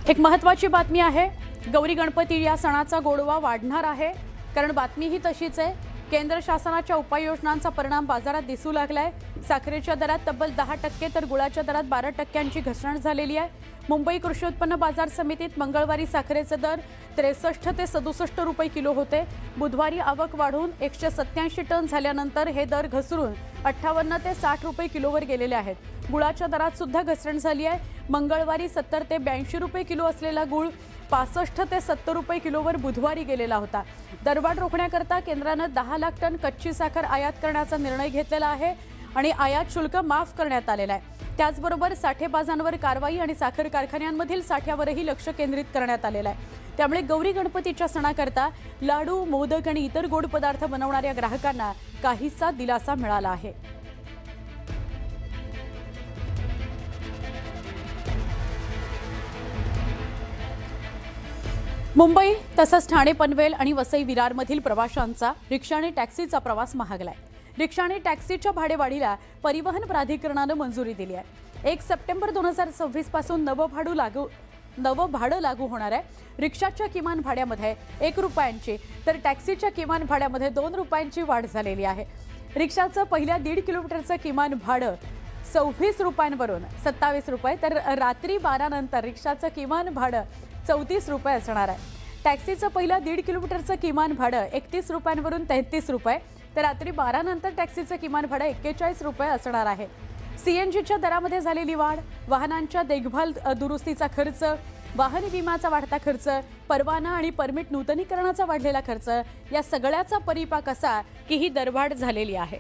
एक महत्त्वाची बातमी आहे। गौरी गणपती या सणाचा गोडवा वाढणार आहे, कारण बातमी ही तशीच आहे। केंद्र शासनाच्या उपाययोजनांचा परिणाम बाजारात दिसू लागलाय। साखरेच्या दरात तब्बल 10% तर गुळाच्या दरात 12%ची घसरण झालेली आहे। मुंबई कृषी उत्पन्न बाजार समितीत मंगळवारी साखरेचे दर 63 ते 67 रुपये किलो होते। बुधवारी आवक वाढून 187 टन झाल्यानंतर हे दर घसरून 58 ते 60 रुपये किलोवर गेलेले आहेत। गुळाच्या दरात सुद्धा घसरण झाली आहे। मंगळवारी 70 ते 82 रुपये किलो असलेला गुळ 65 ते 70 रुपये किलोवर बुधवारी गेलेला होता। दरवाढ रोखण्याकरता केंद्राने 10 लाख टन कच्ची साखर आयात करण्याचा निर्णय घेतलेला आहे आणि आयात शुल्क माफ करण्यात आलेला आहे। त्याचबरोबर साठेबाजांवर कारवाई आणि साखर कारखान्यांमधील साठ्यावरही लक्ष केंद्रित करण्यात आलेलं आहे। त्यामुळे गौरी गणपतीच्या सणाकरता लाडू, मोदक आणि इतर गोड पदार्थ बनवणाऱ्या ग्राहकांना काहीसा दिलासा मिळाला आहे। मुंबई तसंच ठाणे पनवेल आणि वसई विरारमधील प्रवाशांचा रिक्षा आणि टॅक्सीचा प्रवास महागलाय। रिक्षा आणि टॅक्सीच्या भाडेवाढीला परिवहन प्राधिकरणाने मंजुरी दिली आहे। 1 सप्टेंबर 2026 पासून नवं भाडं लागू होणार आहे। रिक्षाच्या किमान भाड्यामध्ये 1 रुपयांची तर टॅक्सीच्या किमान भाड्यामध्ये 2 रुपयांची वाढ झालेली आहे। रिक्षाचं पहिल्या 1.5 किलोमीटरचं किमान भाडं 26 रुपयांवरून 27 रुपये तर रात्री 12 नंतर रिक्षाचं किमान भाडं 34 रुपये असणार आहे। टॅक्सीचं पहिलं 1.5 किलोमीटरचं किमान भाडं 31 रुपयांवरून 33 रुपये तर रात्री 12 नंतर टॅक्सीचं किमान भाडं 41 रुपये असणार आहे। सीएनजीच्या दरामध्ये झालेली वाढ, वाहनांच्या देखभाल दुरुस्तीचा खर्च, वाहन विम्याचा वाढता खर्च, परवाना आणि परमिट नूतनीकरणाचा वाढलेला खर्च या सगळ्याचा परिपाक असा की ही दरवाढ झालेली आहे।